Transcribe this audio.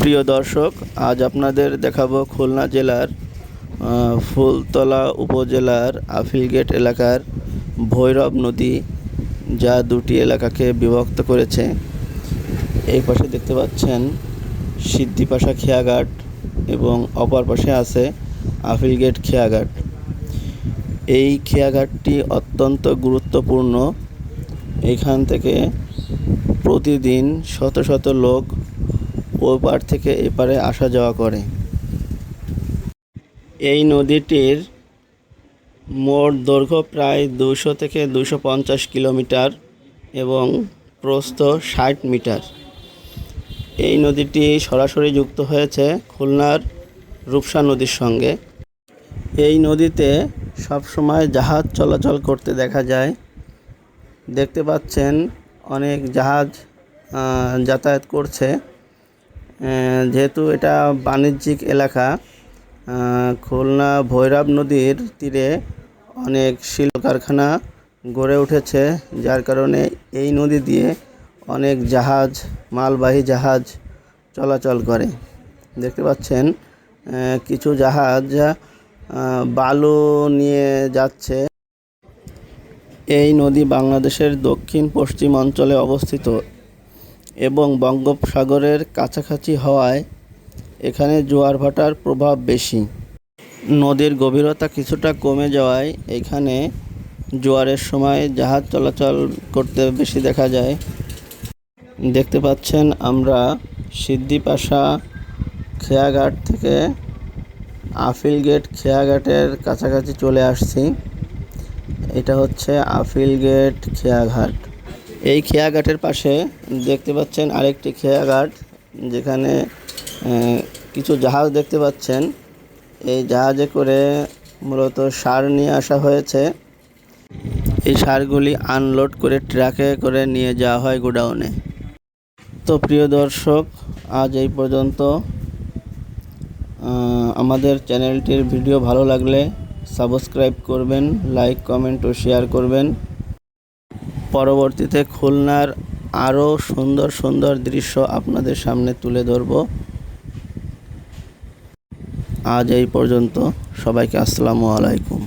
প্রিয় দর্শক, আজ আপনাদের দেখাবো খুলনা জেলার ফুলতলা উপজেলার আফিলগেট এলাকার ভৈরব নদী, যা দুটি এলাকাকে বিভক্ত করেছে। এই পাশে দেখতে পাচ্ছেন সিদ্ধিপাশা খেয়াঘাট এবং অপর পাশে আছে আফিলগেট খেয়াঘাট। এই খেয়াঘাটটি অত্যন্ত গুরুত্বপূর্ণ। এখান থেকে প্রতিদিন শত শত লোক ওপার থেকে এপারে আসা যাওয়া করে। এই নদীটির মোট দৈর্ঘ্য প্রায় 200 থেকে 250 কিলোমিটার এবং প্রস্থ 60 মিটার। এই নদীটি সরাসরি যুক্ত হয়েছে খুলনার রূপসা নদীর সঙ্গে। এই নদীতে সবসময় জাহাজ চলাচল করতে দেখা যায়। দেখতে পাচ্ছেন অনেক জাহাজ যাতায়াত করছে। যেহেতু এটা বাণিজ্যিক এলাকা, খুলনা ভৈরব নদীর তীরে অনেক শিল্প কারখানা গড়ে উঠেছে, যার কারণে এই নদী দিয়ে অনেক জাহাজ, মালবাহী জাহাজ চলাচল করে। দেখতে পাচ্ছেন কিছু জাহাজ বালু নিয়ে যাচ্ছে। এই নদী বাংলাদেশের দক্ষিণ পশ্চিম অঞ্চলে অবস্থিত এবং বঙ্গোপসাগরের কাছাকাছি হওয়ায় এখানে জোয়ার ভাটার প্রভাব বেশি। নদীর গভীরতা কিছুটা কমে যাওয়ায় এখানে জোয়ারের সময় জাহাজ চলাচল করতে বেশি দেখা যায়। দেখতে পাচ্ছেন আমরা সিদ্ধিপাশা খেয়াঘাট থেকে আফিলগেট খেয়াঘাটের কাছাকাছি চলে আসছি। এটা হচ্ছে আফিলগেট খেয়াঘাট। এই খেয়াঘাটের পাশে দেখতে পাচ্ছেন আরেকটি খেয়াঘাট, যেখানে কিছু জাহাজ দেখতে পাচ্ছেন। এই জাহাজে করে মূলত সার নিয়ে আসা হয়েছে। এই সারগুলি আনলোড করে ট্রাকে করে নিয়ে যাওয়া হয় গোডাউনে। তো প্রিয় দর্শক, আজ এই পর্যন্ত। আমাদের চ্যানেলটির ভিডিও ভালো লাগলে সাবস্ক্রাইব করবেন, লাইক, কমেন্ট ও শেয়ার করবেন। পরবর্তীতে খুলনার আরও সুন্দর সুন্দর দৃশ্য আপনাদের সামনে তুলে ধরব। আজ এই পর্যন্ত। সবাইকে আসসালামু আলাইকুম।